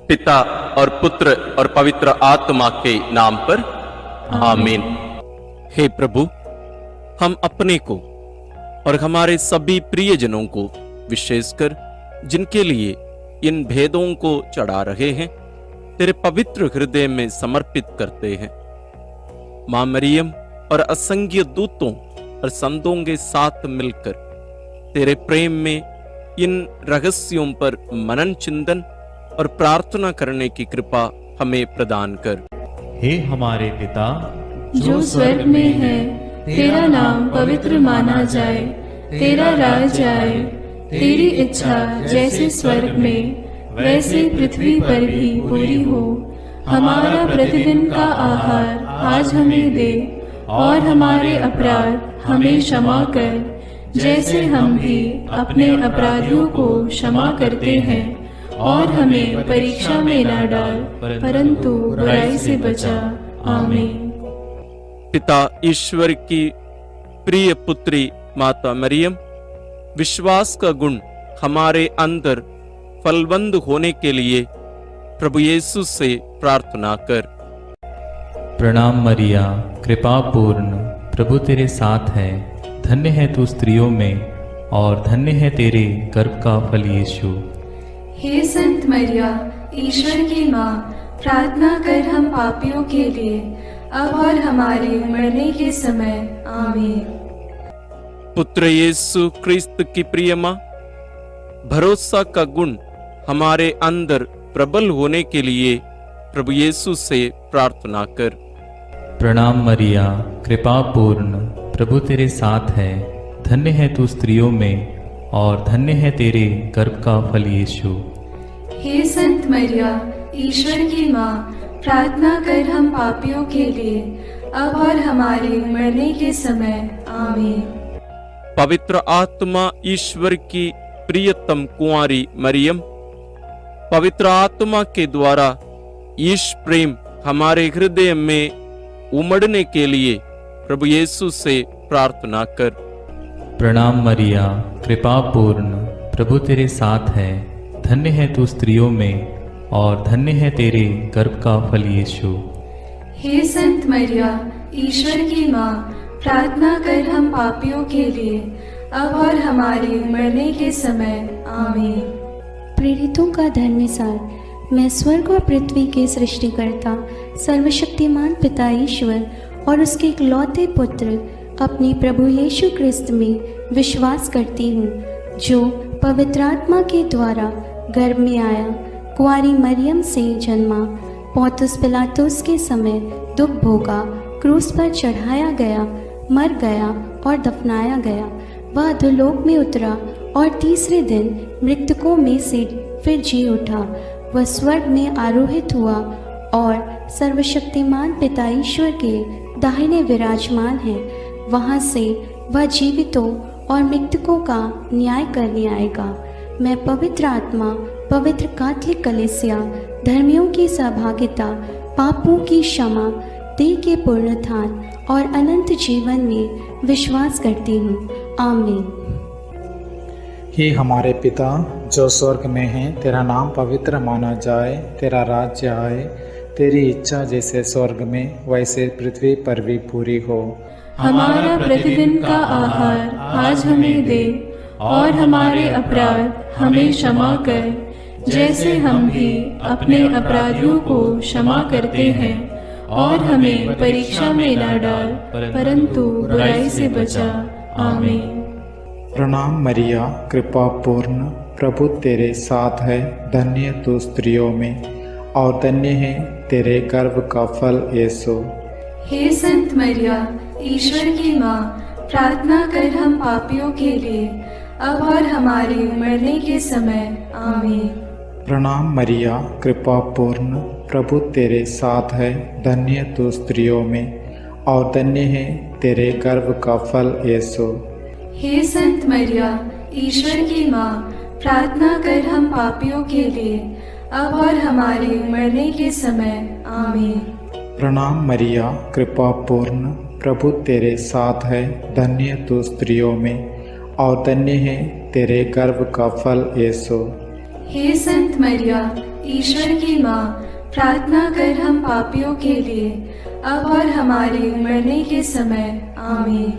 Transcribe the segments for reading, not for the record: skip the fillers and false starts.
पिता और पुत्र और पवित्र आत्मा के नाम पर आमीन। हे प्रभु, हम अपने को और हमारे सभी प्रियजनों को, विशेषकर जिनके लिए इन भेदों को चढ़ा रहे हैं, तेरे पवित्र हृदय में समर्पित करते हैं। मां मरियम और असंख्य दूतों और संतों के साथ मिलकर तेरे प्रेम में इन रहस्यों पर मनन, चिंतन और प्रार्थना करने की कृपा हमें प्रदान कर। हे हमारे पिता जो स्वर्ग में है, तेरा नाम पवित्र माना जाए, तेरा राज आए, तेरी इच्छा जैसे स्वर्ग में वैसे पृथ्वी पर भी पूरी हो। हमारा प्रतिदिन का आहार आज हमें दे, और हमारे अपराध हमें क्षमा कर, जैसे हम भी अपने अपराधियों को क्षमा करते हैं, और हमें परीक्षा में न डाल, परंतु बुराई से बचा। आमीन। पिता ईश्वर की प्रिय पुत्री माता मरियम, विश्वास का गुण हमारे अंदर फलवंत होने के लिए प्रभु यीशु से प्रार्थना कर। प्रणाम मरिया, कृपा पूर्ण, प्रभु तेरे साथ है। धन्य है तू स्त्रियों में, और धन्य है तेरे गर्भ का फल यीशु। हे संत मरिया, ईश्वर की माँ, प्रार्थना कर हम पापियों के लिए, अब और हमारे मरने के समय। आमीन। पुत्र यीशु क्रिस्त की प्रिय माँ, भरोसा का गुण हमारे अंदर प्रबल होने के लिए प्रभु यीशु से प्रार्थना कर। प्रणाम मरिया, कृपा पूर्ण, प्रभु तेरे साथ है। धन्य है तू स्त्रियों में, और धन्य है तेरे गर्भ का फल यीशु। हे संत मरिया, ईश्वर की माँ, प्रार्थना कर हम पापियों के लिए, अब और हमारे मरने के समय। आमीन। पवित्र आत्मा ईश्वर की प्रियतम कुंवारी मरियम, पवित्र आत्मा के द्वारा ईश प्रेम हमारे हृदय में उमड़ने के लिए प्रभु यीशु से प्रार्थना कर। प्रणाम मरिया, कृपा पूर्ण, प्रभु तेरे साथ है। धन्य है तू स्त्रियों में, और धन्य है तेरे गर्भ का फल यीशु। हे संत मरिया, ईश्वर की माँ, प्रार्थना कर हम पापियों के लिए, अब और हमारे मरने के समय। आमीन। प्रेरितों का धर्मसार। मैं स्वर्ग और पृथ्वी के सृष्टिकर्ता सर्वशक्तिमान पिता ईश्वर और उसके इकलौते पुत्र अपने प्रभु यीशु क्रिस्त में विश्वास करती हूँ, जो पवित्र आत्मा के द्वारा गर्भ में आया, कुंवारी मरियम से जन्मा, पौंतुस पिलातुस के समय दुख भोगा, क्रूस पर चढ़ाया गया, मर गया और दफनाया गया। वह अधोलोक में उतरा और तीसरे दिन मृतकों में से फिर जी उठा। वह स्वर्ग में आरोहित हुआ और सर्वशक्तिमान पिता ईश्वर के दाहिने विराजमान है। वहाँ से वह जीवितों और मृतकों का न्याय करने आएगा। मैं पवित्र आत्मा, पवित्र कैथोलिक कलीसिया, धर्मियों की सहभागिता, पापों की क्षमा, देह के पुनरुत्थान और अनंत जीवन में विश्वास करती हूँ। आमीन। हे हमारे पिता जो स्वर्ग में है, तेरा नाम पवित्र माना जाए, तेरा राज्य आए, तेरी इच्छा जैसे स्वर्ग में वैसे पृथ्वी पर भी पूरी हो। हमारा प्रतिदिन का आहार आज हमें दे, और हमारे अपराध हमें क्षमा कर, जैसे हम भी अपने अपराधियों को क्षमा करते हैं, और हमें परीक्षा में न डाल, परंतु बुराई से बचा। आमीन। प्रणाम मरिया, कृपा पूर्ण, प्रभु तेरे साथ है। धन्य तू स्त्रियों में, और धन्य है तेरे गर्भ का फल यीशु। हे संत मरिया, ईश्वर की माँ, प्रार्थना कर हम पापियों के लिए, अब और हमारे मरने के समय। आमीन। प्रणाम मरिया, कृपा पूर्ण, प्रभु तेरे साथ है। धन्य तू स्त्रियों में, और धन्य है तेरे गर्भ का फल यीशु। हे संत मरिया, ईश्वर की माँ, प्रार्थना कर हम पापियों के लिए, अब और हमारे मरने के समय। आमीन। प्रणाम मरिया, कृपा पूर्ण, प्रभु तेरे साथ है। धन्य तू स्त्रियों में, और धन्य है तेरे गर्भ का फल यीशु। हे संत मरिया, ईश्वर की माँ, प्रार्थना कर हम पापियों के लिए, अब और हमारे मरने के समय। आमीन।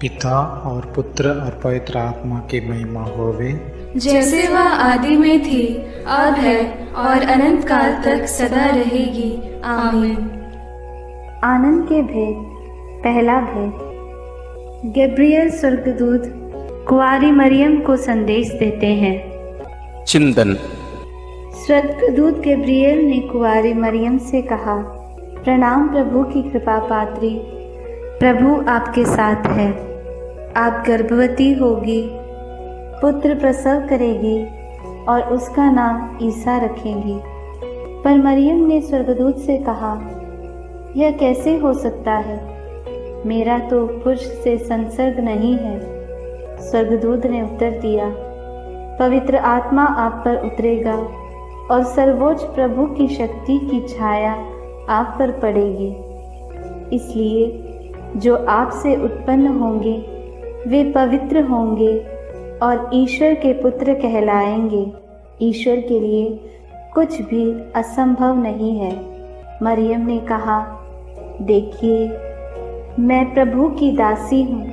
पिता और पुत्र और पवित्र आत्मा की महिमा होवे, जैसे वह आदि में थी, अब है और अनंत काल तक सदा रहेगी। आमीन। आनंद के भेद। पहला भेद। गैब्रियल स्वर्गदूत कुंवारी मरियम को संदेश देते हैं। चिंतन। स्वर्गदूत गैब्रियल ने कुंवारी मरियम से कहा, प्रणाम प्रभु की कृपा पात्री, प्रभु आपके साथ है। आप गर्भवती होगी, पुत्र प्रसव करेगी और उसका नाम ईसा रखेंगी। पर मरियम ने स्वर्गदूत से कहा, यह कैसे हो सकता है? मेरा तो पुरुष से संसर्ग नहीं है। स्वर्गदूत ने उत्तर दिया, पवित्र आत्मा आप पर उतरेगा और सर्वोच्च प्रभु की शक्ति की छाया आप पर पड़ेगी। इसलिए जो आपसे उत्पन्न होंगे वे पवित्र होंगे और ईश्वर के पुत्र कहलाएंगे। ईश्वर के लिए कुछ भी असंभव नहीं है। मरियम ने कहा, देखिए, मैं प्रभु की दासी हूँ,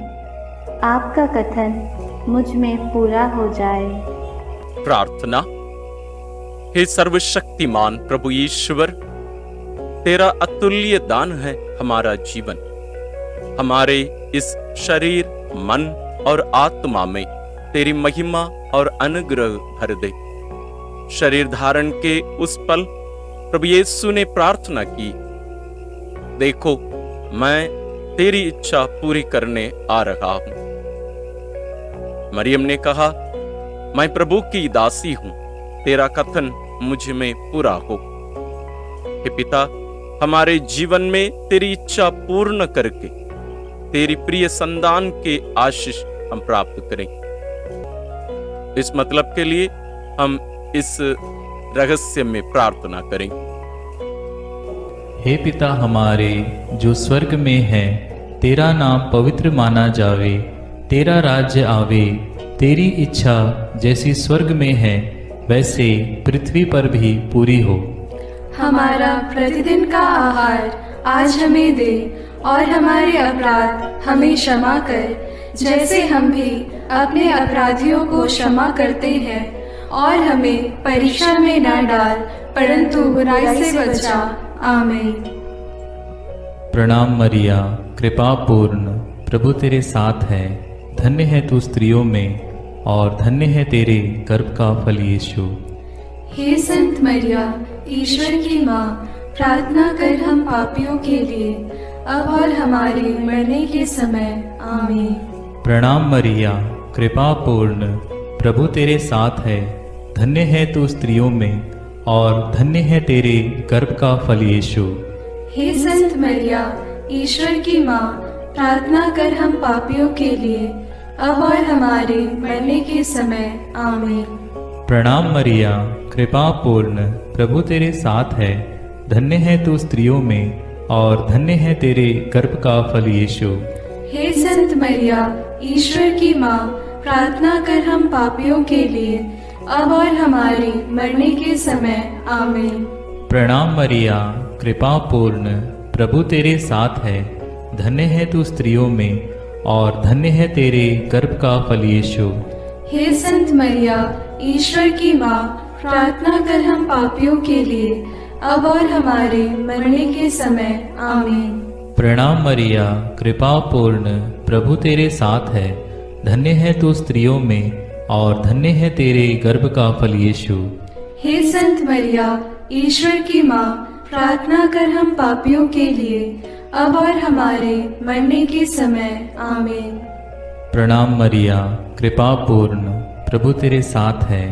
आपका कथन मुझ में पूरा हो जाए। प्रार्थना। हे सर्वशक्तिमान प्रभु ईश्वर, तेरा अतुल्य दान है हमारा जीवन। हमारे इस शरीर, मन और आत्मा में तेरी महिमा और अनुग्रह भर दे। शरीर धारण के उस पल प्रभु यीशु ने प्रार्थना की, देखो मैं तेरी इच्छा पूरी करने आ रहा हूं। मरियम ने कहा, मैं प्रभु की दासी हूं, तेरा कथन मुझ में पूरा हो। हे पिता, हमारे जीवन में तेरी इच्छा पूर्ण करके तेरी प्रिय संतान के आशीष हम प्राप्त करें। इस मतलब के लिए हम इस रहस्य में प्रार्थना करें। हे पिता हमारे जो स्वर्ग में है, तेरा नाम पवित्र माना जावे, तेरा राज्य आवे, तेरी इच्छा जैसी स्वर्ग में है वैसे पृथ्वी पर भी पूरी हो। हमारा प्रतिदिन का आहार आज हमें दे और हमारे अपराध हमें क्षमा कर, जैसे हम भी अपने अपराधियों को क्षमा करते हैं, और हमें परीक्षा में न डाल, परंतु बुराई से बचा। आमीन। प्रणाम मरिया, कृपा पूर्ण, प्रभु तेरे साथ है। धन्य है तू स्त्रियों में और धन्य है तेरे गर्भ का फल यीशु। हे संत मरिया, ईश्वर की माँ, प्रार्थना कर हम पापियों के लिए, अब और हमारे मरने के समय। आमीन। प्रणाम मरिया, कृपा पूर्ण, प्रभु तेरे साथ है। धन्य है तू स्त्रियों में और धन्य है तेरे गर्भ का फल यीशु। हे संत मरिया, ईश्वर की माँ, प्रार्थना कर हम पापियों के लिए, अब और हमारे मरने के समय। आमीन। प्रणाम मरिया, कृपा पूर्ण, प्रभु तेरे साथ है। धन्य है तू स्त्रियों में और धन्य है तेरे गर्भ का फल यीशु। हे संत मरिया, ईश्वर की माँ, प्रार्थना कर हम पापियों के लिए, अब और हमारे मरने के समय। आमीन। प्रणाम मरिया, कृपा पूर्ण, प्रभु तेरे साथ है। धन्य है तू स्त्रियों में और धन्य है तेरे गर्भ का फल यीशु। हे संत मरिया, ईश्वर की माँ, प्रार्थना कर हम पापियों के लिए, अब और हमारे मरने के समय। आमीन। प्रणाम मरिया, कृपा पूर्ण, प्रभु तेरे साथ है। धन्य है तू स्त्रियों में और धन्य है तेरे गर्भ का फल यीशु। हे संत मरिया, ईश्वर की माँ, प्रार्थना कर हम पापियों के लिए, अब और हमारे मरने के समय। आमीन। प्रणाम मरिया, कृपा पूर्ण, प्रभु तेरे साथ है।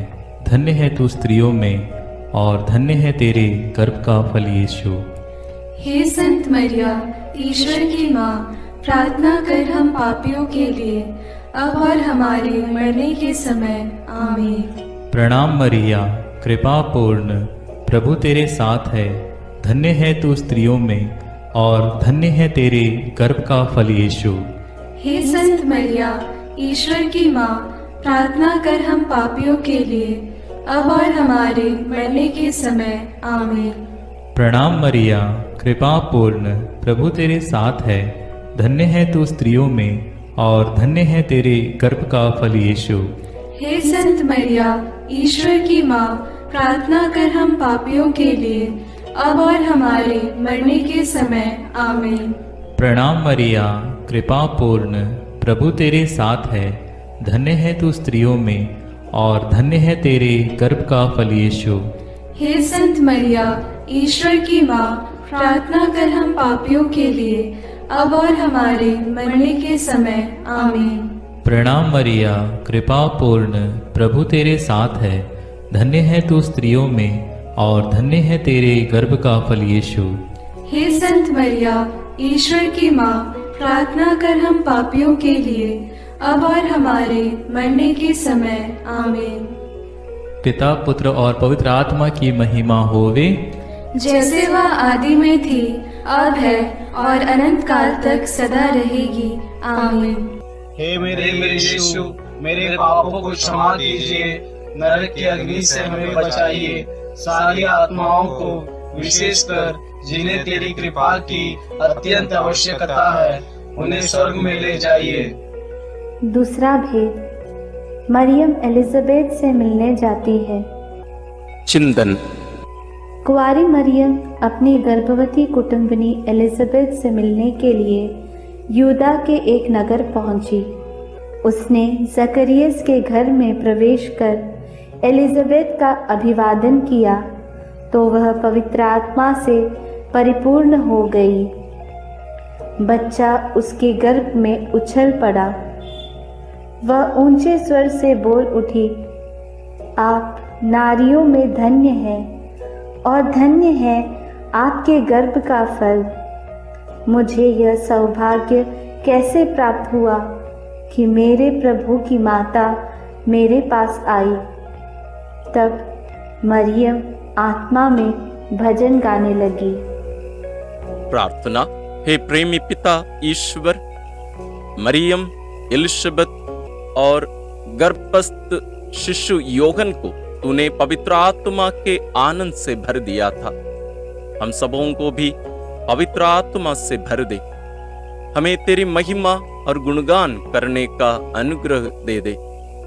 धन्य है तू स्त्रियों में और धन्य है तेरे गर्भ का फल यीशु। हे संत मरिया, ईश्वर की माँ, प्रार्थना कर हम पापियों के लिए, अब और हमारे मरने के समय। आमीन। प्रणाम मरिया, कृपा पूर्ण, प्रभु तेरे साथ है। धन्य है तू स्त्रियों में और धन्य है तेरे गर्भ का फल यीशु। हे संत मरिया, ईश्वर की माँ, प्रार्थना कर हम पापियों के लिए, अब और हमारे मरने के समय आमीन। प्रणाम मरिया, कृपा पूर्ण, प्रभु तेरे साथ है। धन्य है तू स्त्रियों में और धन्य है तेरे गर्भ का फल यीशु। हे संत मरिया, ईश्वर की माँ, प्रार्थना कर हम पापियों के लिए, अब और हमारे मरने के समय आमीन। प्रणाम मरिया, कृपा पूर्ण, प्रभु तेरे साथ है। धन्य है तू स्त्रियों में और धन्य है तेरे गर्भ का फल यीशु। हे संत मरिया, ईश्वर की माँ, प्रार्थना कर हम पापियों के लिए, अब और हमारे मरने के समय आमीन। प्रणाम मरिया, कृपा पूर्ण, प्रभु तेरे साथ है। धन्य है तू स्त्रियों में और धन्य है तेरे गर्भ का फल यीशु। हे संत मरिया, ईश्वर की माँ, प्रार्थना कर हम पापियों के लिए, अब और हमारे मरने के समय आमीन। पिता, पुत्र और पवित्र आत्मा की महिमा होवे, जैसे वह आदि में थी, अब है और अनंत काल तक सदा रहेगी आमीन। हे मेरे यीशु, मेरे पापों को क्षमा कीजिए, नरक की अग्नि से हमें बचाइए, सारी आत्माओं को, विशेषकर जिन्हें तेरी कृपा की अत्यंत आवश्यकता है, उन्हें स्वर्ग में ले जाइए। दूसरा भेद, मरियम एलिजाबेथ से मिलने जाती है। चिंतन। कुंवारी मरियम अपनी गर्भवती कुटुंबनी एलिजाबेथ से मिलने के लिए यूदा के एक नगर पहुंची। उसने जकरियस के घर में प्रवेश कर एलिजाबेथ का अभिवादन किया तो वह पवित्र आत्मा से परिपूर्ण हो गई। बच्चा उसके गर्भ में उछल पड़ा। वह ऊंचे स्वर से बोल उठी, आप नारियों में धन्य हैं और धन्य है आपके गर्भ का फल। मुझे यह सौभाग्य कैसे प्राप्त हुआ कि मेरे प्रभु की माता मेरे पास आई। तब मरियम आत्मा में भजन गाने लगी। प्रार्थना। हे प्रेमी पिता ईश्वर, मरियम, एलिशबेथ और गर्भस्थ शिशु योहन को तूने पवित्र आत्मा के आनंद से भर दिया था। हम सबों को भी पवित्र आत्मा से भर दे। हमें तेरी महिमा और गुणगान करने का अनुग्रह दे दे।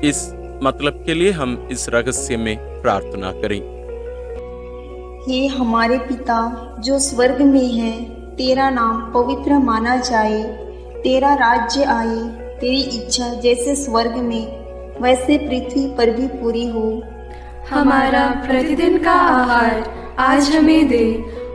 इस मतलब के लिए हम इस रहस्य में प्रार्थना करें। हे हमारे पिता जो स्वर्ग में है, तेरा नाम पवित्र माना जाए, तेरा राज्य आए, तेरी इच्छा जैसे स्वर्ग में वैसे पृथ्वी पर भी पूरी हो। हमारा प्रतिदिन का आहार आज हमें दे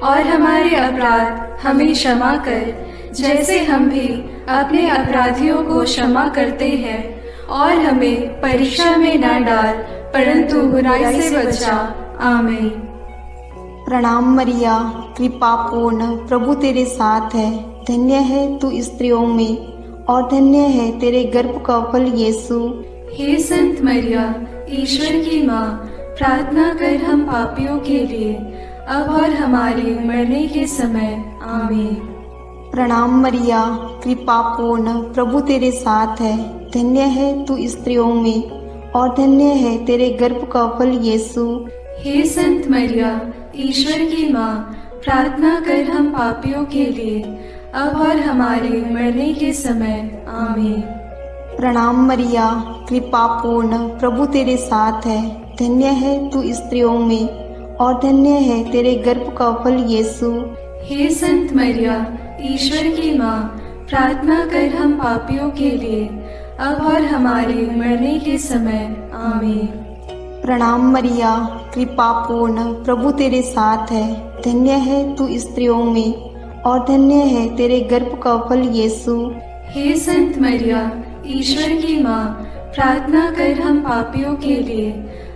और हमारे अपराध हमें क्षमा कर, जैसे हम भी अपने अपराधियों को क्षमा करते हैं, और हमें परीक्षा में न डाल परंतु बुराई से बचा। आमीन। प्रणाम मरिया, कृपा पूर्ण, प्रभु तेरे साथ है। धन्य है तू स्त्रियों में और धन्य है तेरे गर्भ का फल यीशु। हे संत मरिया, ईश्वर की माँ, प्रार्थना कर हम पापियों के लिए, अब और हमारे मरने के समय। आमीन। प्रणाम मरिया, कृपा पूर्ण, प्रभु तेरे साथ है। धन्य है तू स्त्रियों में और धन्य है तेरे गर्भ का फल यीशु। हे संत मरिया, ईश्वर की माँ, प्रार्थना कर हम पापियों के लिए, अब और हमारे मरने के समय। आमीन। प्रणाम मरिया, कृपा पूर्ण, प्रभु तेरे साथ है। धन्य है तू स्त्रियों में और धन्य है तेरे गर्भ का फल यीशु। हे संत मरिया, ईश्वर की माँ, प्रार्थना कर हम पापियों के लिए, अब और हमारे मरने के समय। आमीन। प्रणाम मरिया, कृपा पूर्ण, प्रभु तेरे साथ है। धन्य है तू स्त्रियों में और धन्य है तेरे गर्भ का फल यीशु। हे संत मरिया, ईश्वर की माँ, प्रार्थना कर हम पापियों के लिए,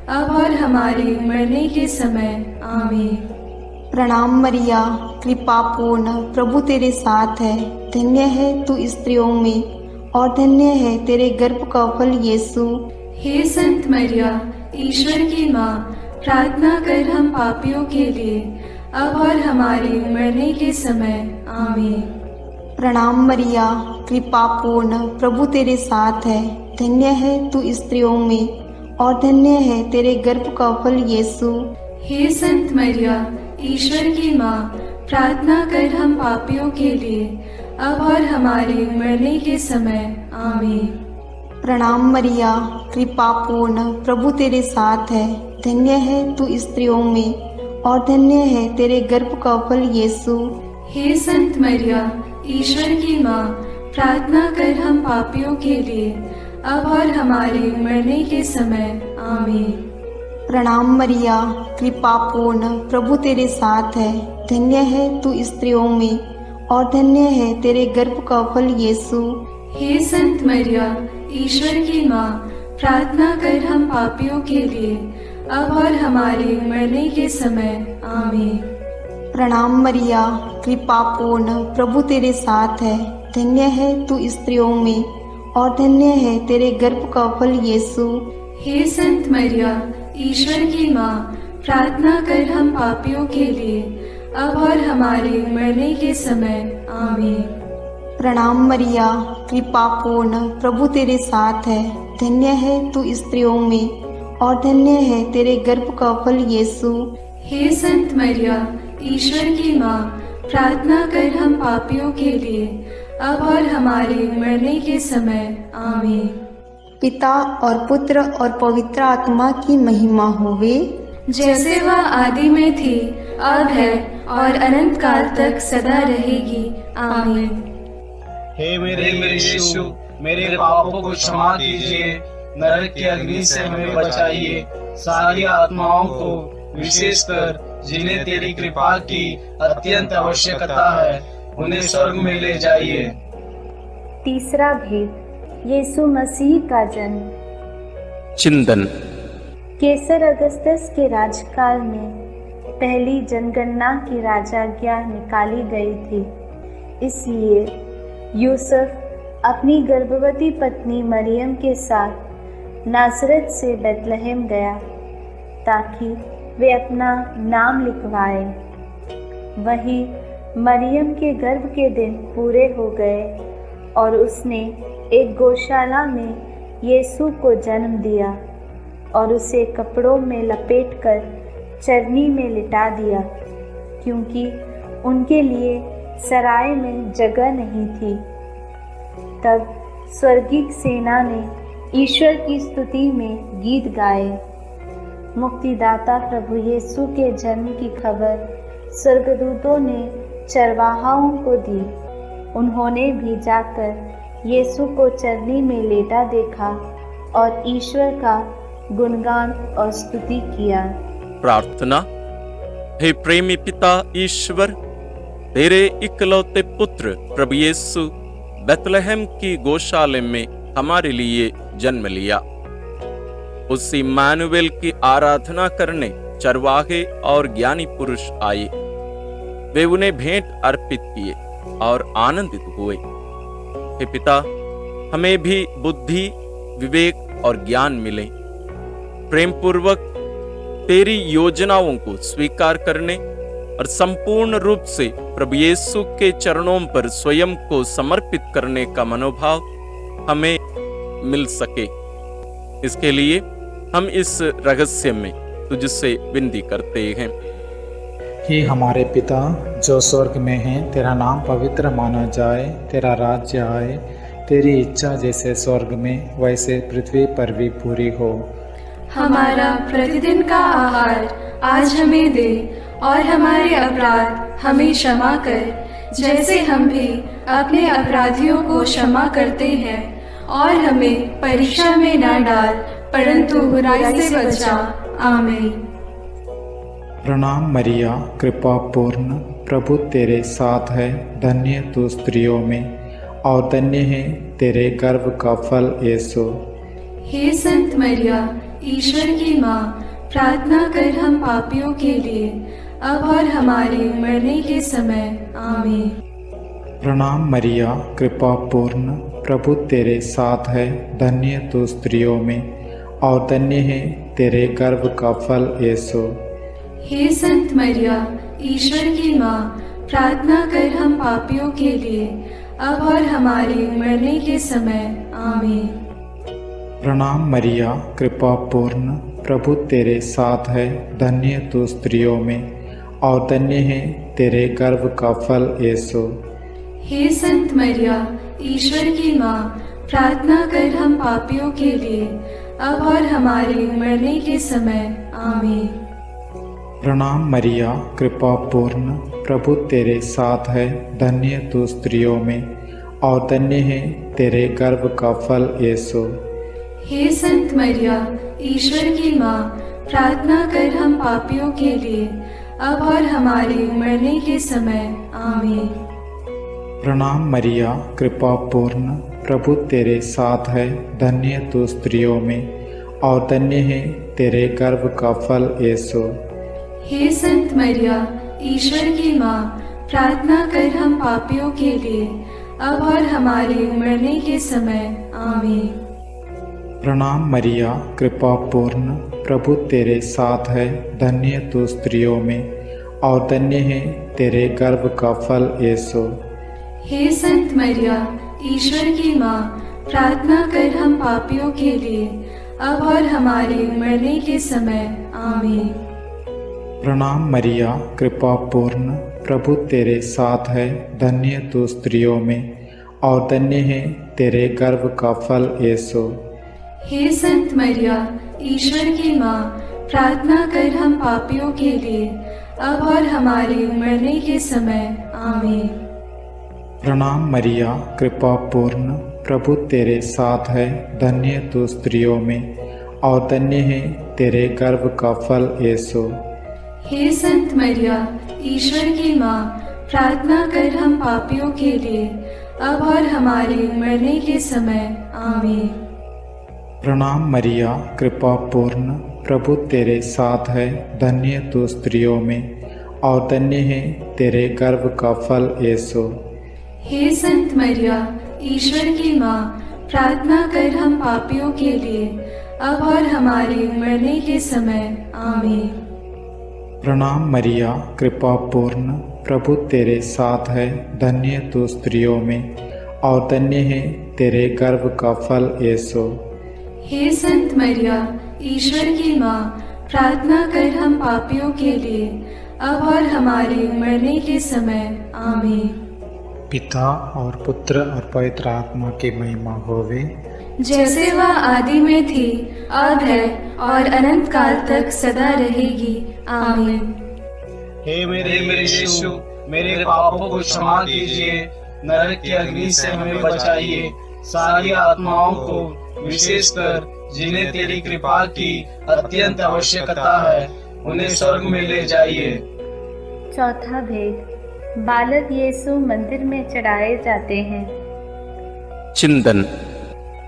अब और हमारे मरने के समय। आमीन। प्रणाम मरिया, कृपा पूर्ण, प्रभु तेरे साथ है। धन्य है तू स्त्रियों में और धन्य है तेरे गर्भ का फल यीशु। हे संत मरिया, ईश्वर की माँ, प्रार्थना कर हम पापियों के लिए, अब और हमारे मरने के समय। आमीन। प्रणाम मरिया, कृपा पूर्ण, प्रभु तेरे साथ है। धन्य है तू स्त्रियों में और धन्य है तेरे गर्भ का फल यीशु। हे संत मरिया, ईश्वर की माँ, प्रार्थना कर हम पापियों के लिए, अब और हमारे मरने के समय। आमीन। प्रणाम मरिया, कृपा पूर्ण, प्रभु तेरे साथ है। धन्य है तू स्त्रियों में, और धन्य है तेरे गर्भ का फल यीशु। हे संत मरिया, ईश्वर की माँ, प्रार्थना कर हम पापियों के लिए, अब और हमारे मरने के समय। आमीन। प्रणाम मरिया, कृपा पूर्ण, प्रभु तेरे साथ है। धन्य है तू स्त्रियों में, और धन्य है तेरे गर्भ का फल यीशु। हे संत मरिया, ईश्वर की माँ, प्रार्थना कर हम पापियों के लिए, अब और हमारे मरने के समय। आमीन। प्रणाम मरिया, कृपा पूर्ण, प्रभु तेरे साथ है। धन्य है तू स्त्रियों में, और धन्य है तेरे गर्भ का फल यीशु। हे संत मरिया, ईश्वर की माँ, प्रार्थना कर हम पापियों के लिए, अब और हमारे मरने के समय। आमीन। प्रणाम मरिया, कृपा पूर्ण, प्रभु तेरे साथ है। धन्य है तू स्त्रियों में, और धन्य है तेरे गर्भ का फल यीशु। हे संत मरिया, ईश्वर की माँ, प्रार्थना कर हम पापियों के लिए, अब और हमारे मरने के समय। आमीन। पिता और पुत्र और पवित्र आत्मा की महिमा होवे, जैसे वह आदि में थी, अब है, और अनंत काल तक सदा रहेगी। आमीन। हे मेरे यीशु, मेरे पापों को क्षमा कीजिए, नरक की अग्नि से हमें बचाइए, सारी आत्माओं को, विशेषकर जिन्हें तेरी कृपा की अत्यंत आवश्यकता है, उन्हें स्वर्ग में ले जाइए। तीसरा भेद, यीशु मसीह का जन्म। चिंतन। केसर अगस्तस के राजकाल में पहली जनगणना की राजाज्ञा निकाली गई थी। इसलिए यूसुफ अपनी गर्भवती पत्नी मरियम के साथ नासरत से बेतलहम गया ताकि वे अपना नाम लिखवाए। वहीं मरियम के गर्भ के दिन पूरे हो गए और उसने एक गौशाला में यीशु को जन्म दिया और उसे कपड़ों में लपेटकर चरनी में लिटा दिया, क्योंकि उनके लिए सराय में जगह नहीं थी। तब स्वर्गीय सेना ने ईश्वर की स्तुति में गीत गाए। मुक्तिदाता प्रभु यीशु के जन्म की खबर स्वर्गदूतों ने चरवाहाओं को दी। उन्होंने भी जाकर यीशु को चरनी में लेटा देखा और ईश्वर का गुणगान और स्तुति किया। प्रार्थना। हे प्रेमी पिता ईश्वर, तेरे इकलौते पुत्र प्रभु यीशु बेतलहम की गौशाला में हमारे लिए जन्म लिया। उस इम्मानुएल की आराधना करने चरवाहे और ज्ञानी पुरुष आए। वे उन्हें भेंट अर्पित किए और आनंदित हुए। हे पिता, हमें भी बुद्धि, विवेक और ज्ञान मिले, प्रेम पूर्वक तेरी योजनाओं को स्वीकार करने और संपूर्ण रूप से प्रभु यीशु के चरणों पर स्वयं को समर्पित करने का मनोभाव हमें मिल सके। इसके लिए हम इस रहस्य में तुझसे विनती करते हैं। हे हमारे पिता जो स्वर्ग में है, तेरा नाम पवित्र माना जाए, तेरा राज्य आए, तेरी इच्छा जैसे स्वर्ग में वैसे पृथ्वी पर भी पूरी हो। हमारा प्रतिदिन का आहार आज हमें दे, और हमारे अपराध हमें क्षमा कर, जैसे हम भी अपने अपराधियों को क्षमा करते हैं, और हमें परीक्षा में न डाल, परंतु बुराई से बचा। आमीन। प्रणाम मरिया, कृपा पूर्ण, प्रभु तेरे साथ है। धन्य तू स्त्रियों में, और धन्य है तेरे गर्भ का फल यीशु। हे संत मरिया, ईश्वर की माँ, प्रार्थना कर हम पापियों के लिए, अब और हमारे मरने के समय। आमीन। प्रणाम मरिया, कृपा पूर्ण, प्रभु तेरे साथ है। धन्य तू स्त्रियों में, और धन्य है तेरे गर्भ का फल यीशु। हे संत मरिया, ईश्वर की माँ, प्रार्थना कर हम पापियों के लिए, अब और हमारे मरने के समय। आमीन। प्रणाम मरिया, कृपा पूर्ण, प्रभु तेरे साथ है, धन्य तू स्त्रियों में और धन्य है तेरे गर्भ का फल यीशु। हे संत मरिया, ईश्वर की माँ, प्रार्थना कर हम पापियों के लिए, अब और हमारे मरने के समय। आमीन। प्रणाम मरिया, कृपा पूर्ण, प्रभु तेरे साथ है, धन्य तू स्त्रियों में और धन्य है तेरे गर्भ का फल यीशु। हे संत मरिया, ईश्वर की माँ, प्रार्थना कर हम पापियों के लिए, अब और हमारे मरने के समय। आमीन। प्रणाम मरिया, कृपा पूर्ण, प्रभु तेरे साथ है, धन्य तू स्त्रियों में और धन्य है तेरे गर्भ का फल यीशु। हे संत मरिया, ईश्वर की माँ, प्रार्थना कर हम पापियों के लिए, अब और हमारे मरने के समय। आमीन। प्रणाम मरिया, कृपा पूर्ण, प्रभु तेरे साथ है, धन्य तू स्त्रियों में और धन्य है तेरे गर्भ का फल यीशु। हे संत मरिया, ईश्वर की माँ, प्रार्थना कर हम पापियों के लिए, अब और हमारे मरने के समय। आमीन। प्रणाम मरिया, कृपा पूर्ण, प्रभु तेरे साथ है, धन्य तू स्त्रियों में और धन्य है तेरे गर्भ का फल यीशु। हे संत मरिया, ईश्वर की माँ, प्रार्थना कर हम पापियों के लिए, अब और हमारे मरने के समय। आमीन। प्रणाम मरिया, कृपा पूर्ण, प्रभु तेरे साथ है, धन्य तू स्त्रियों में और धन्य है तेरे गर्भ का फल यीशु। हे संत मरिया, ईश्वर की माँ, प्रार्थना कर हम पापियों के लिए, अब और हमारे मरने के समय। आमीन। प्रणाम मरिया, कृपा पूर्ण, प्रभु तेरे साथ है, धन्य तू स्त्रियों में और धन्य है तेरे गर्भ का फल यीशु। हे संत मरिया, ईश्वर की माँ, प्रार्थना कर हम पापियों के लिए, अब और हमारे मरने के समय। आमीन। प्रणाम मरिया, कृपा पूर्ण, प्रभु तेरे साथ है, धन्य तू स्त्रियों में और धन्य है तेरे गर्भ का फल यीशु। हे संत मरिया, ईश्वर की माँ, प्रार्थना कर हम पापियों के लिए, अब और हमारे मरने के समय। आमीन। पिता और पुत्र और पवित्र आत्मा की महिमा होवे, जैसे वह आदि में थी, अब है और अनंत काल तक सदा रहेगी। आमीन। हे मेरे यीशु, मेरे पापों को क्षमा कीजिए, नरक की अग्नि से हमें बचाइए, सारी आत्माओं को, विशेषकर जिन्हें तेरी कृपा की अत्यंत आवश्यकता है, उन्हें स्वर्ग में ले जाइए। चौथा भेद, बालक यीशु मंदिर में चढ़ाए जाते हैं। चिंतन।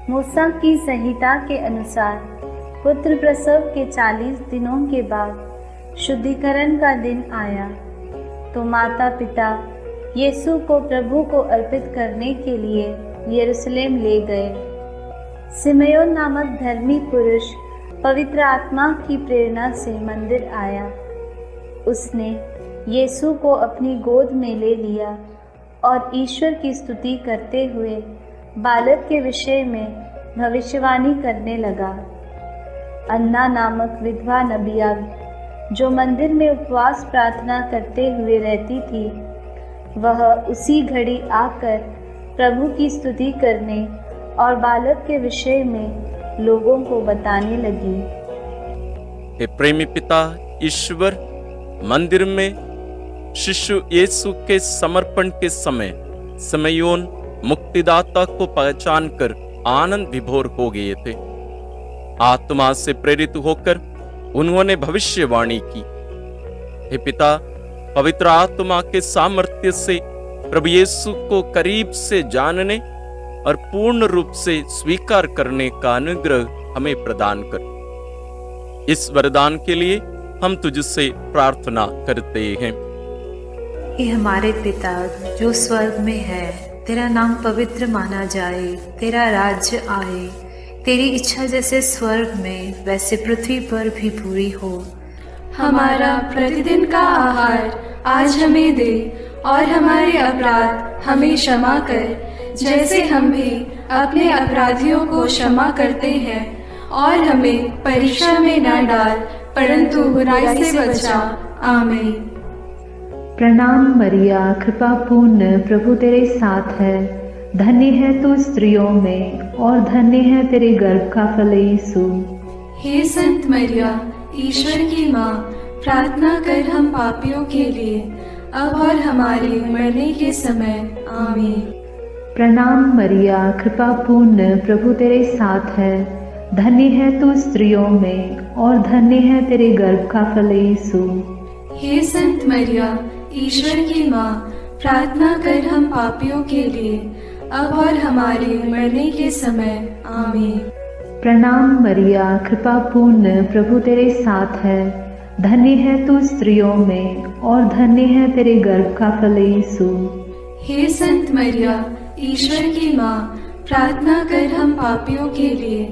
मूसा की संहिता के अनुसार पुत्र प्रसव के 40 दिनों के बाद शुद्धिकरण का दिन आया, तो माता पिता यीशु को प्रभु को अर्पित करने के लिए यरूशलेम ले गए। सिमयोन नामक धर्मी पुरुष पवित्र आत्मा की प्रेरणा से मंदिर आया। उसने यीशु को अपनी गोद में ले लिया और ईश्वर की स्तुति करते हुए बालक के विषय में भविष्यवाणी करने लगा। अन्ना नामक विधवा नबिया, जो मंदिर में उपवास प्रार्थना करते हुए रहती थी, वह उसी घड़ी आकर प्रभु की स्तुति करने और बालक के विषय में लोगों को बताने लगी। हे प्रेमी पिता ईश्वर, मंदिर में शिशु यीशु के समर्पण के समय सिमयोन मुक्तिदाता को पहचानकर आनंद विभोर हो गए थे। आत्मा से प्रेरित होकर उन्होंने भविष्यवाणी की। हे पिता, पवित्र आत्मा के सामर्थ्य से प्रभु यीशु को करीब से जानने और पूर्ण रूप से स्वीकार करने का अनुग्रह हमें प्रदान कर। इस वरदान के लिए हम तुझसे प्रार्थना करते हैं। हे हमारे पिता जो स्वर्ग में है, तेरा नाम पवित्र माना जाए, तेरा राज्य आए, तेरी इच्छा जैसे स्वर्ग में वैसे पृथ्वी पर भी पूरी हो। हमारा प्रतिदिन का आहार आज हमें दे और हमारे अपराध हमें क्षमा कर, जैसे हम भी अपने अपराधियों को क्षमा करते हैं, और हमें परीक्षा में न डाल, परंतु बुराई से बचा। आमीन। प्रणाम मरिया, कृपा पूर्ण, प्रभु तेरे साथ है। धन्य है तू स्त्रियों में, और धन्य है तेरे गर्भ का फल यीशु। हे संत मरिया, ईश्वर की माँ, प्रार्थना कर हम पापियों के लिए, अब और हमारे मरने के समय। आमीन। प्रणाम मरिया, कृपा पूर्ण, प्रभु तेरे साथ है। धन्य है तू स्त्रियों में, और धन्य है तेरे गर्भ का फल यीशु। हे संत मरिया, ईश्वर की माँ, प्रार्थना कर हम पापियों के लिए, अब और हमारे मरने के समय। आमीन। प्रणाम मरिया, कृपा पूर्ण, प्रभु तेरे साथ है। धन्य है तू स्त्रियों में, और धन्य है तेरे गर्भ का फल यीशु। हे संत मरिया, ईश्वर की माँ, प्रार्थना कर हम पापियों के लिए,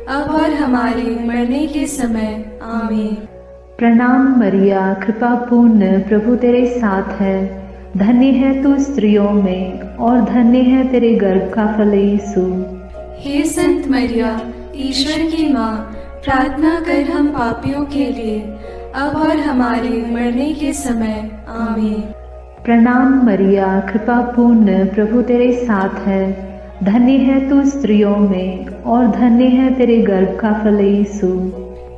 अब और हमारे मरने के समय। आमीन। प्रणाम मरिया, कृपा पूर्ण, प्रभु तेरे साथ है। धन्य है तू स्त्रियों में, और धन्य है तेरे गर्भ का फल यीशु। हे संत मरिया, ईश्वर की माँ, प्रार्थना कर हम पापियों के लिए, अब और हमारे मरने के समय। आमीन। प्रणाम मरिया, कृपा पूर्ण, प्रभु तेरे साथ है। धन्य है तू स्त्रियों में, और धन्य है तेरे गर्भ का फल यीशु।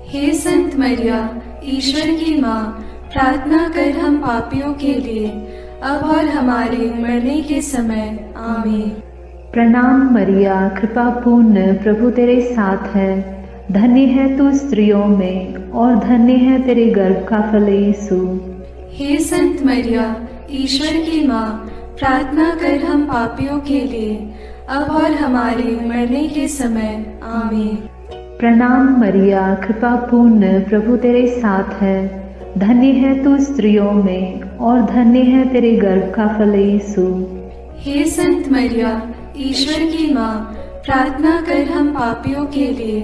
हे संत मरिया, ईश्वर की माँ, प्रार्थना कर हम पापियों के लिए, अब और हमारे मरने के समय। आमीन। प्रणाम मरिया, कृपा पूर्ण, प्रभु तेरे साथ है। धन्य है तू स्त्रियों में, और धन्य है तेरे गर्भ का फल यीशु। हे संत मरिया, ईश्वर की माँ, प्रार्थना कर हम पापियों के लिए, अब और हमारे मरने के समय। आमीन। प्रणाम मरिया, कृपा पूर्ण, प्रभु तेरे साथ है। धन्य है तू स्त्रियों में, और धन्य है तेरे गर्भ का फल यीशु। हे संत मरिया, ईश्वर की माँ, प्रार्थना कर हम पापियों के लिए,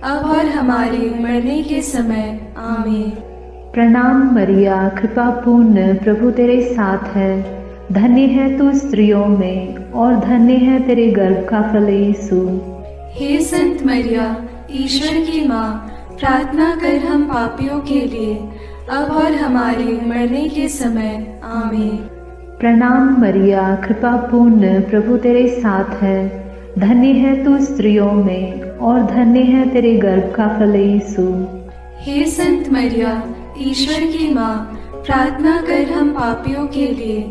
अब और हमारे मरने के समय। आमीन। प्रणाम मरिया, कृपा पूर्ण, प्रभु तेरे साथ है। धन्य है तू स्त्रियों में, और धन्य है तेरे गर्भ का फल यीशु। हे संत मरिया, ईश्वर की माँ, प्रार्थना कर हम पापियों के लिए, अब और हमारे मरने के समय। आमीन। प्रणाम मरिया, कृपा पूर्ण, प्रभु तेरे साथ है। धन्य है तू स्त्रियों में, और धन्य है तेरे गर्भ का फल यीशु। हे संत मरिया, ईश्वर की माँ, प्रार्थना कर हम पापियों के लिए,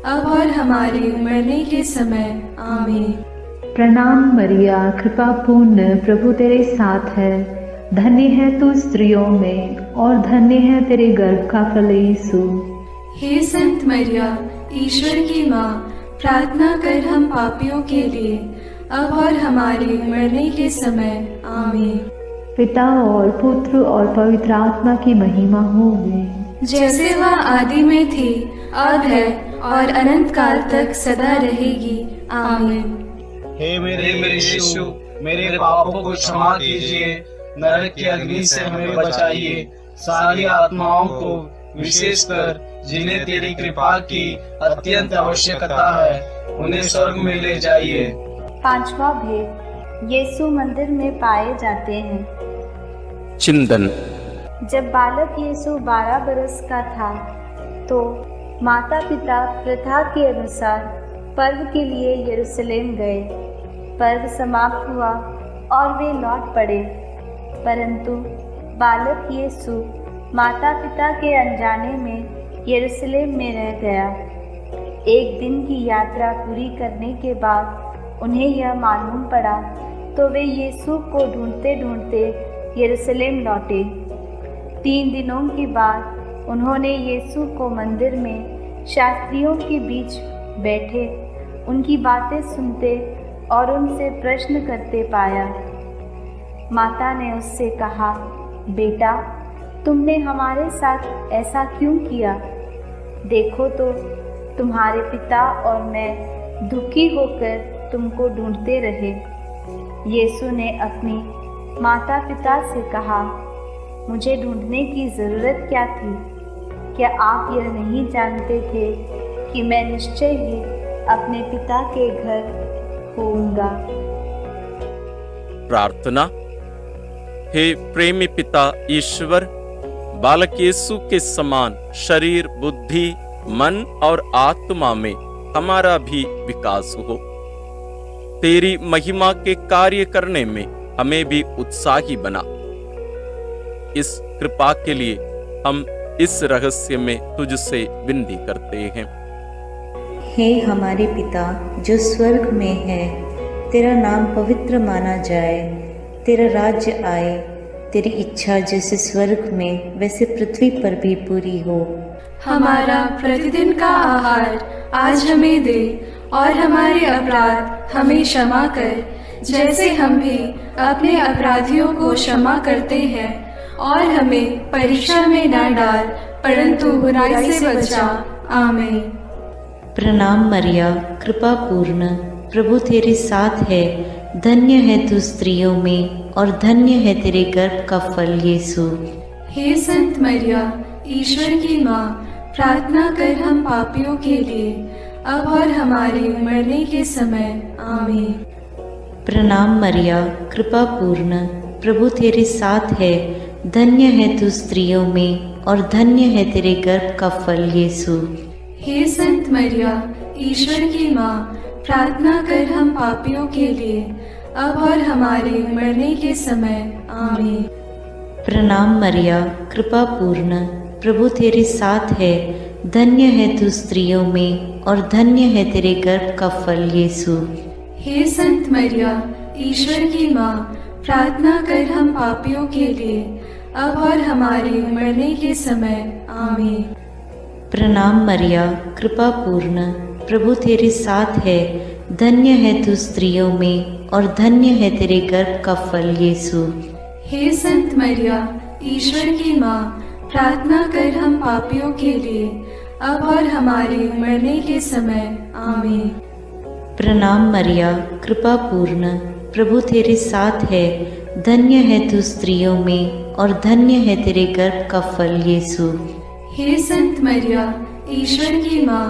अब और हमारे मरने के समय। आमीन। प्रणाम मरिया, कृपा पूर्ण, प्रभु तेरे साथ है। धन्य है तू स्त्रियों में, और धन्य है तेरे गर्भ का फल यीशु। हे संत मरिया, ईश्वर की माँ, प्रार्थना कर हम पापियों के लिए, अब और हमारे मरने के समय। आमीन। पिता और पुत्र और पवित्र आत्मा की महिमा होवे, जैसे वह आदि में थी, अब है, और अनंत काल तक सदा रहेगी। आमीन। हे मेरे यीशु, मेरे पापों को क्षमा कीजिए, नरक की अग्नि से हमें बचाइए, सारी आत्माओं को, विशेषकर जिन्हें तेरी कृपा की अत्यंत आवश्यकता है, उन्हें स्वर्ग में ले जाइए। पांचवा भेद, यीशु मंदिर में पाए जाते हैं। चिंतन। जब बालक यीशु 12 बरस का था, तो माता पिता प्रथा के अनुसार पर्व के लिए यरूशलेम गए। पर्व समाप्त हुआ और वे लौट पड़े, परंतु बालक यीशु माता पिता के अनजाने में यरूशलेम में रह गया। एक दिन की यात्रा पूरी करने के बाद उन्हें यह मालूम पड़ा, तो वे यीशु को ढूंढते ढूंढते यरूशलेम लौटे। 3 दिनों के बाद उन्होंने यीशु को मंदिर में शास्त्रियों के बीच बैठे उनकी बातें सुनते और उनसे प्रश्न करते पाया। माता ने उससे कहा, बेटा, तुमने हमारे साथ ऐसा क्यों किया? देखो तो तुम्हारे पिता और मैं दुखी होकर तुमको ढूंढते रहे। यीशु ने अपनी माता पिता से कहा, मुझे ढूंढने की ज़रूरत क्या थी? क्या आप यह नहीं जानते थे कि मैं निश्चय ही अपने पिता के घर होऊंगा। प्रार्थना। हे प्रेमी पिता ईश्वर, बालक यीशु के समान शरीर, बुद्धि, मन और आत्मा में हमारा भी विकास हो। तेरी महिमा के कार्य करने में हमें भी उत्साही बना। इस कृपा के लिए हम इस रहस्य में तुझसे विनती करते हैं। हे हमारे पिता जो स्वर्ग में है, तेरा नाम पवित्र माना जाए, तेरा राज्य आए, तेरी इच्छा जैसे स्वर्ग में वैसे पृथ्वी पर भी पूरी हो। हमारा प्रतिदिन का आहार आज हमें दे, और हमारे अपराध हमें क्षमा कर, जैसे हम भी अपने अपराधियों को क्षमा करते हैं, और हमें परीक्षा में न डाल, परंतु बुराई से बचा। आमीन। प्रणाम मरिया, कृपा पूर्ण, प्रभु तेरे साथ है, धन्य है तू स्त्रियों में और धन्य है तेरे गर्भ का फल यीशु। हे संत मरिया, ईश्वर की माँ, प्रार्थना कर हम पापियों के लिए, अब और हमारे मरने के समय। आमीन। प्रणाम मरिया, कृपा पूर्ण, प्रभु तेरे साथ है, धन्य है तू स्त्रियों में और धन्य है तेरे गर्भ का फल यीशु। हे संत मरिया, ईश्वर की माँ, प्रार्थना कर हम पापियों के लिए, अब और हमारे मरने के समय। आमीन। प्रणाम मरिया, कृपा पूर्ण, प्रभु तेरे साथ है, धन्य है तू स्त्रियों में और धन्य है तेरे गर्भ का फल यीशु। हे संत मरिया, ईश्वर की माँ, प्रार्थना कर हम पापियों के लिए, अब और हमारे मरने के समय। आमीन। प्रणाम मरिया, कृपा पूर्ण, प्रभु तेरे साथ है, धन्य है तू स्त्रियों में और धन्य है तेरे गर्भ का फल यीशु। हे संत मरिया, ईश्वर की माँ, प्रार्थना कर हम पापियों के लिए, अब और हमारे मरने के समय। आमीन। प्रणाम मरिया, कृपा पूर्ण, प्रभु तेरे साथ है, धन्य है तू स्त्रियों में और धन्य है तेरे गर्भ का फल यीशु। हे संत मरिया, ईश्वर की माँ,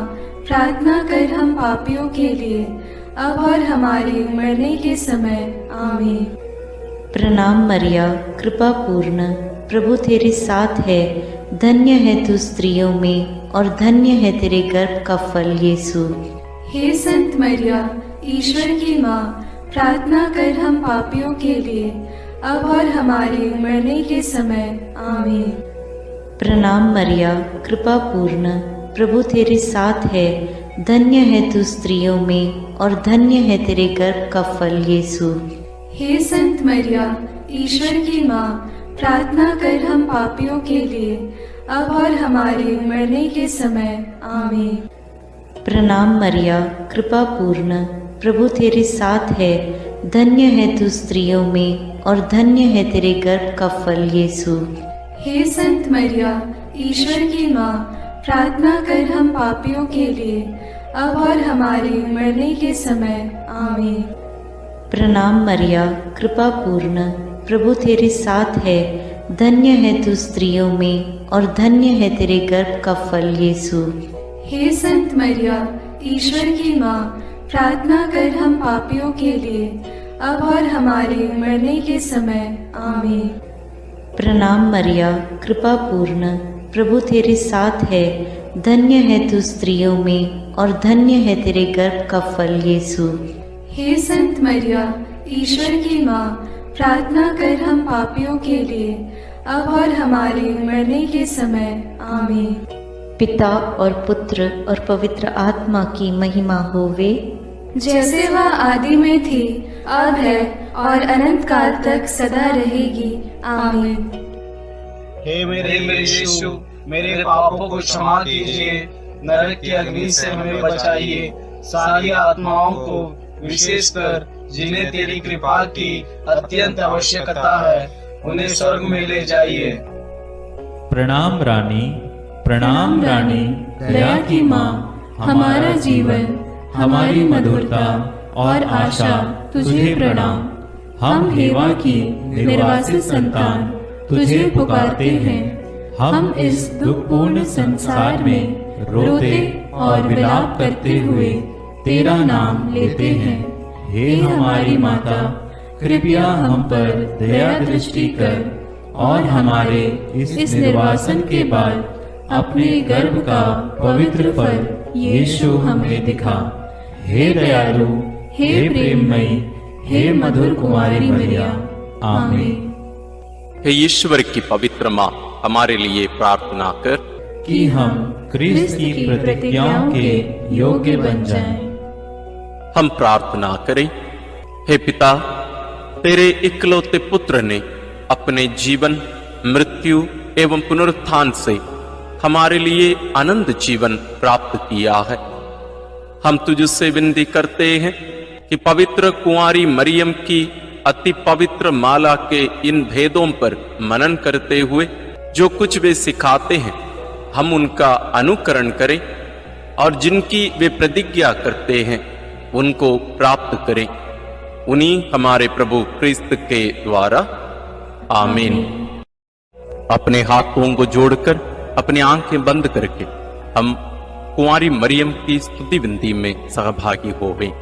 प्रार्थना कर हम पापियों के लिए, अब और हमारे मरने के समय। आमीन। प्रणाम मरिया, कृपा पूर्ण, प्रभु तेरे साथ है, धन्य है तू स्त्रियों में और धन्य है तेरे गर्भ का फल यीशु। हे संत मरिया, ईश्वर की माँ, प्रार्थना कर हम पापियों के लिए, अब और हमारे मरने के समय। आमीन। प्रणाम मरिया, कृपा पूर्ण, प्रभु तेरे साथ है, धन्य है तू स्त्रियों में और धन्य है तेरे गर्भ का फल यीशु। हे संत मरिया, ईश्वर की माँ, प्रार्थना कर हम पापियों के लिए, अब और हमारे मरने के समय। आमीन। प्रणाम मरिया, कृपा पूर्ण, प्रभु तेरे साथ है, धन्य है तू स्त्रियों में और धन्य है तेरे गर्भ का फल यीशु। हे संत मरिया, ईश्वर की माँ, प्रार्थना कर हम पापियों के लिए, अब और हमारे मरने के समय। आमीन। प्रणाम मरिया, कृपा पूर्ण, प्रभु तेरे साथ है, धन्य है तू स्त्रियों में और धन्य है तेरे गर्भ का फल यीशु। हे संत मरिया, ईश्वर की माँ, प्रार्थना कर हम पापियों के लिए, अब और हमारे मरने के समय। आमीन। प्रणाम मरिया, कृपा पूर्ण, प्रभु तेरे साथ है, धन्य है तू स्त्रियों में और धन्य है तेरे गर्भ का फल यीशु। हे संत मरिया, ईश्वर की माँ, प्रार्थना कर हम पापियों के लिए, अब और हमारे मरने के समय। आमीन। पिता और पुत्र और पवित्र आत्मा की महिमा होवे, जैसे वह आदि में थी, अब है और अनंत काल तक सदा रहेगी। आमीन। हे मेरे यीशु, मेरे पापों को क्षमा कीजिए, नरक की अग्नि से हमें बचाइए, सारी आत्माओं को, विशेषकर जिन्हें तेरी कृपा की अत्यंत आवश्यकता है, उन्हें स्वर्ग में ले जाइए। प्रणाम रानी, प्रणाम रानी, दया की माँ, हमारा जीवन, हमारी मधुरता और आशा तुझे प्रणाम। हम हेवा की निर्वासित संतान तुझे पुकारते हैं। हम इस दुखपूर्ण संसार में रोते और विलाप करते हुए तेरा नाम लेते हैं। हे हमारी माता, कृपया हम पर दया दृष्टि कर और हमारे इस निर्वासन के बाद अपने गर्भ का पवित्र फल यीशु हमें दिखा। हे दयालु, हे प्रेममयी, हे मधुर कुमारी मरिया, आमीन। हे ईश्वर की पवित्र माँ, हमारे लिए प्रार्थना कर कि हम क्रिस्त की प्रतिज्ञाओं के योग्य बन जाएं। हम प्रार्थना करें। हे पिता, तेरे इकलौते पुत्र ने अपने जीवन, मृत्यु एवं पुनरुत्थान से हमारे लिए अनंत जीवन प्राप्त किया है। हम तुझसे विनती करते हैं कि पवित्र कुंवारी मरियम की अति पवित्र माला के इन भेदों पर मनन करते हुए जो कुछ वे सिखाते हैं, हम उनका अनुकरण करें और जिनकी वे प्रतिज्ञा करते हैं उनको प्राप्त करें। उन्हीं हमारे प्रभु क्रिस्त के द्वारा, आमीन। अपने हाथों को जोड़कर अपनी आंखें बंद करके हम कुंवारी मरियम की स्तुति विनती में सहभागी हो गए।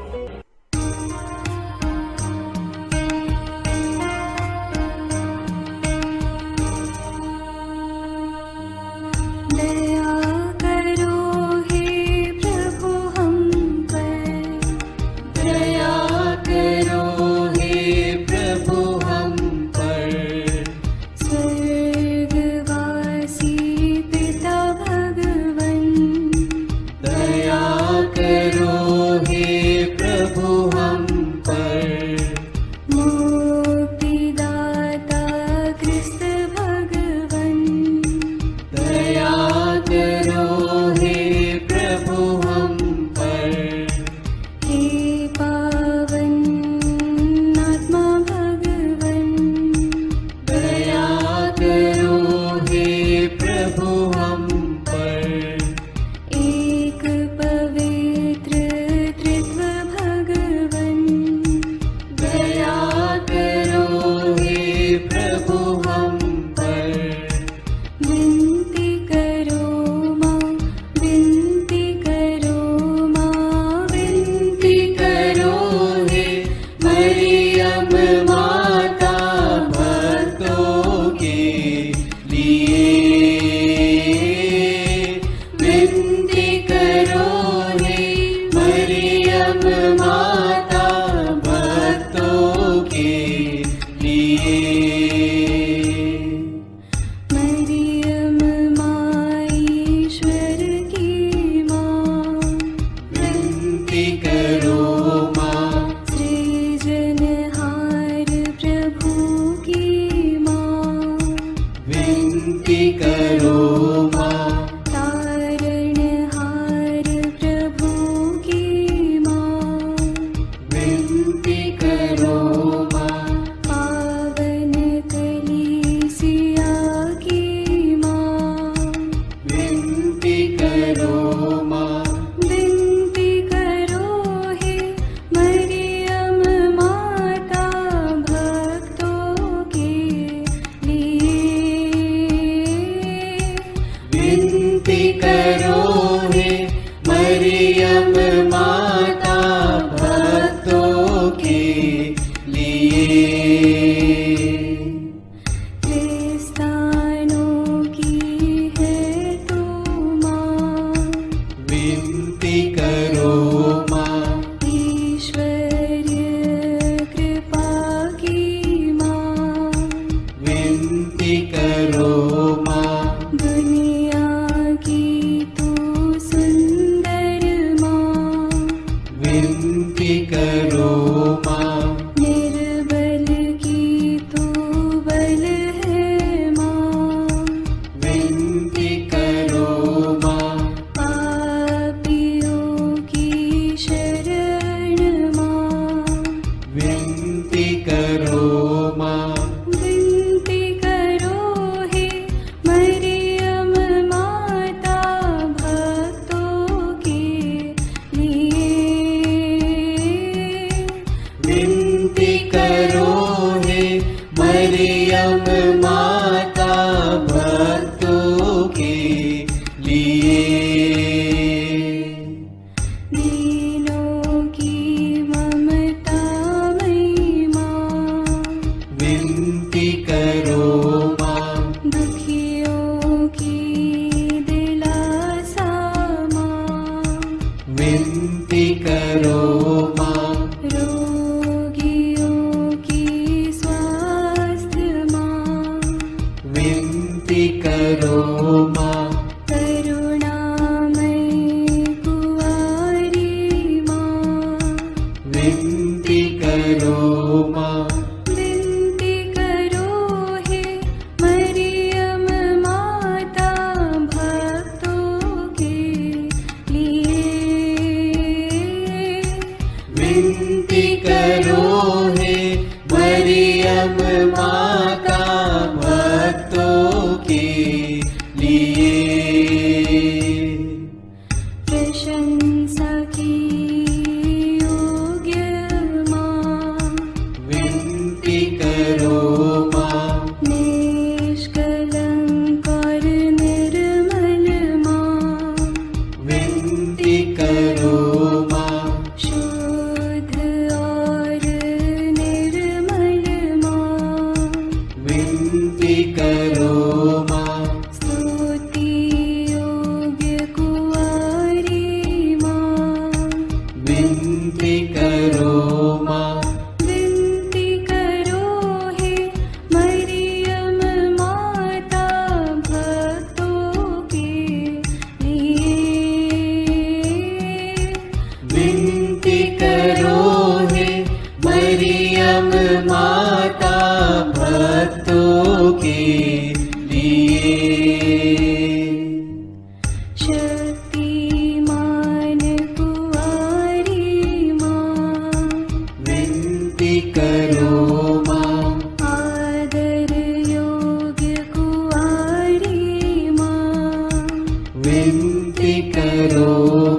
करो माँ। करुणामयी कुंवारी माँ, विनती करो माँ। विनती करो हे मरियम माता भक्तों के लिए। विनती करो हे मरियम माता भक्तों के लिए। प्रशंसा की योग्य माँ, विनती करो माँ। निष्कलंक और निर्मल माँ, विनती करो माँ। शुद्ध और निर्मल माँ, विनती करो माँ। स्तुति योग्य कुंवारी माँ, विनती करो माँ। विनती करो हे मरियम माता भक्तों के लिए। विनती करो हे मरियम माता भक्तों के लिए। शक्तिमान कुंवारी माँ, विनती करो माँ। आदर योग्य कुंवारी माँ, विनती करो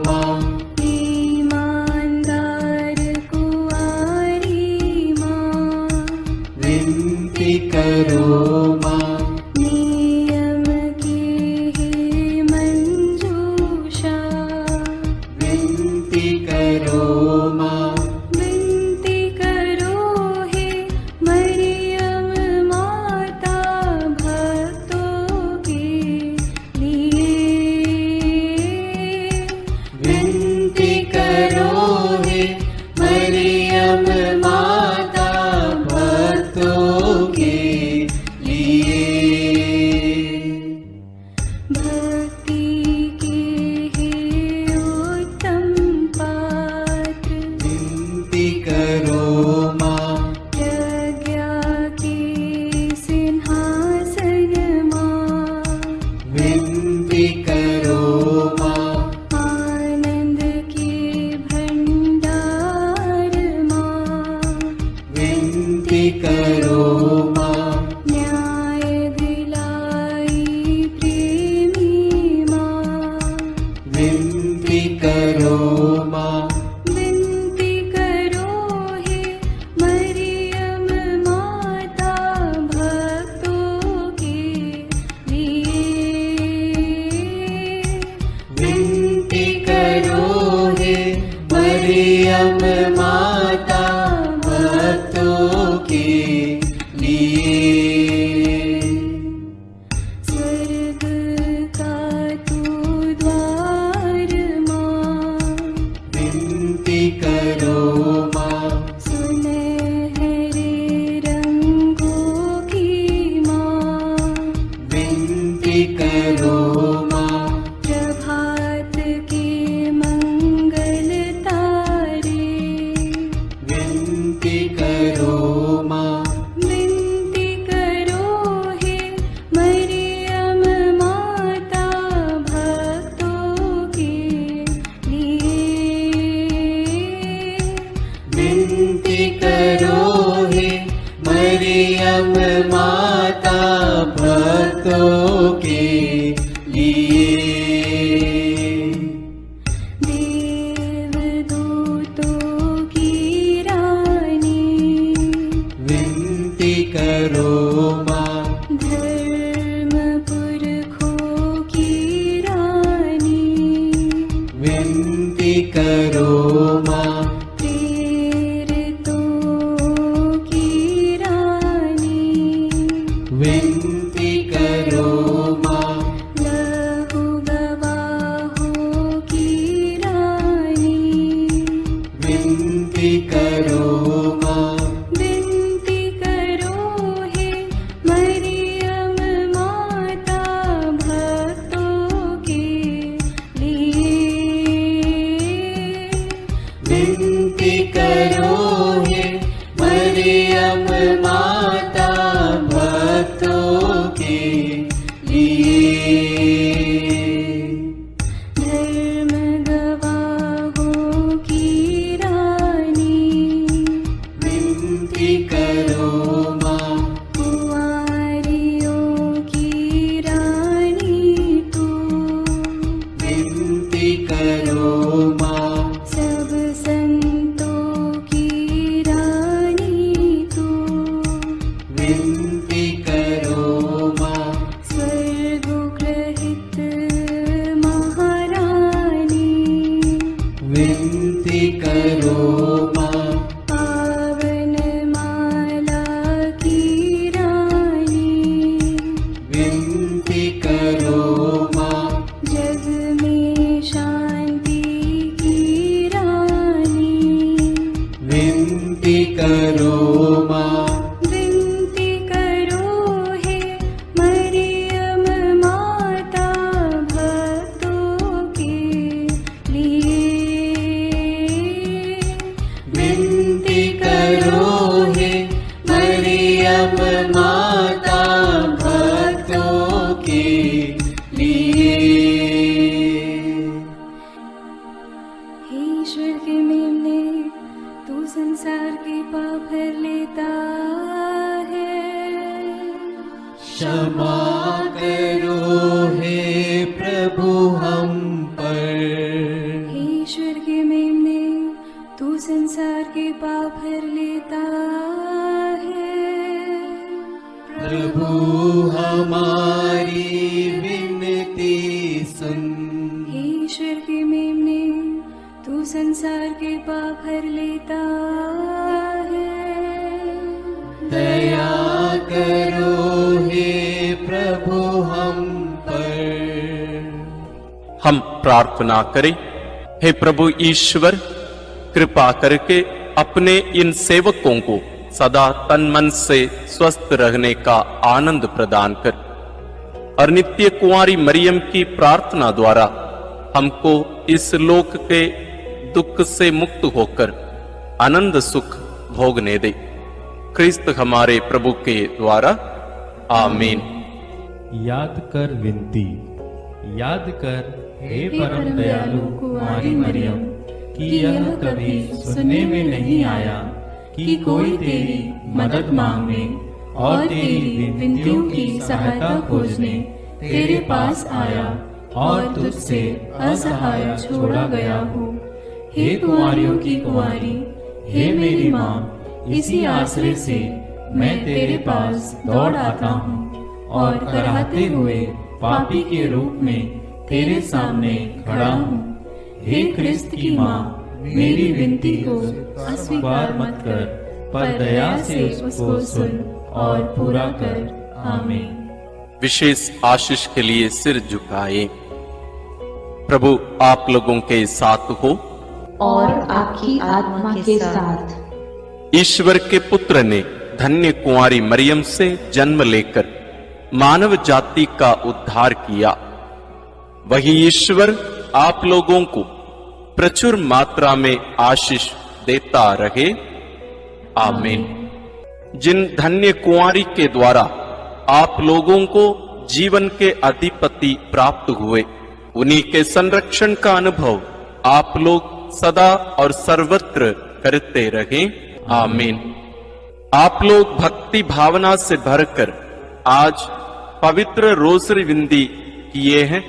माँ। ईमानदार कुंवारी माँ, विनती करो माँ। नियम की हे मंजूषा, विनती करो माँ। विनती करो हे मरियम माता भक्तों के लिए। विनती करो हे मरियम माता भक्तों के लिए। भक्ति के हे उत्तम पात्र, विनती करो माँ। प्रज्ञा के सिंहासन माँ, विनती करो माँ। आनंद के भंडार माँ, विनती करो माँ। न्याय दिलाई प्रेमी माँ, विनती करो माँ। विनती करो हे मरियम माता भक्तों के लिए। विनती करो हे मरियम माता भक्तों के लिए। स्वर्ग का तू द्वार माँ, विनती करो माँ। सुनहरे रंगों की माँ, विनती करो माँ। प्रभात के मंगल तारे, विनती करो माँ। विनती करो हे मरियम माता भक्तों के लिए। विनती करो हे मरियम माता भक्तों के लिए। देवदूतों की रानी, विनती करो माँ। धर्म पुरखों की रानी, विनती करो माँ। प्रेरितों की रानी, विनती करो माँ। के लिए। हे ईश्वर के मेमने, तू संसार के पाप हर लेता है। क्षमा करो हे प्रभु हम पर। हे ईश्वर के मेमने, तू संसार के पाप हर लेता है। प्रभु हमारी विनती सुन। हे ईश्वर के मेमने, तू संसार के पाप हर लेता है। दया करो हे प्रभु हम पर। हम प्रार्थना करें। हे प्रभु ईश्वर, कृपा करके अपने इन सेवकों को सदा तन मन से स्वस्थ रहने का आनंद प्रदान कर और नित्य कुंवारी मरियम की प्रार्थना द्वारा हमको इस लोक के दुख से मुक्त होकर आनंद सुख भोगने दे। क्रिस्त हमारे प्रभु के द्वारा, आमीन। याद कर विनती। याद कर हे परम दयालु कुंवारी मरियम कि यह कभी सुनने में नहीं आया कि कोई तेरी मदद मांगने और तेरी विनतियों की सहायता खोजने तेरे पास आया और तुझसे असहाय छोड़ा गया हो। हे कुंवारियों की कुंवारी, हे मेरी माँ, इसी आश्रय से मैं तेरे पास दौड़ आता हूँ और कराहते हुए पापी के रूप में तेरे सामने खड़ा हूँ। हे क्रिस्त की माँ, मेरी विनती को अस्वीकार मत कर, पर दया से उसको सुन और पूरा कर। आमीन। विशेष आशीष के लिए सिर झुकाए। प्रभु आप लोगों के साथ हो और आपकी आत्मा के साथ। ईश्वर के पुत्र ने धन्य कुंवारी मरियम से जन्म लेकर मानव जाति का उद्धार किया। वही ईश्वर आप लोगों को प्रचुर मात्रा में आशीष देता रहे। आमीन। जिन धन्य कुंवारी के द्वारा आप लोगों को जीवन के अधिपति प्राप्त हुए, उन्हीं के संरक्षण का अनुभव आप लोग सदा और सर्वत्र करते रहें। आमीन। आप लोग भक्ति भावना से भरकर आज पवित्र रोसरी विंदी किए हैं,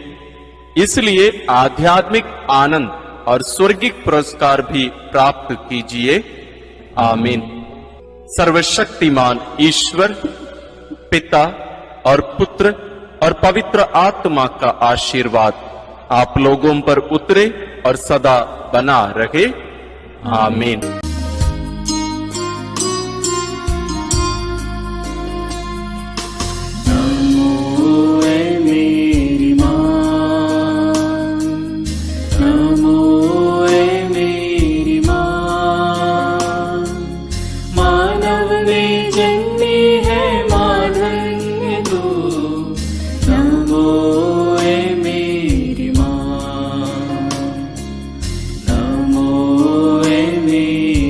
इसलिए आध्यात्मिक आनंद और स्वर्गिक पुरस्कार भी प्राप्त कीजिए। आमीन। सर्वशक्तिमान ईश्वर पिता और पुत्र और पवित्र आत्मा का आशीर्वाद आप लोगों पर उतरे और सदा बना रहे। आमीन। मेरी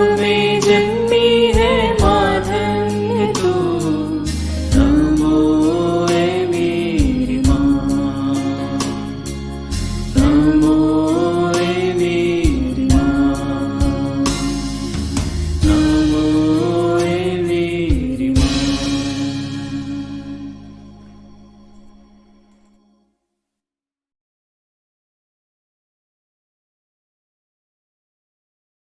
हमें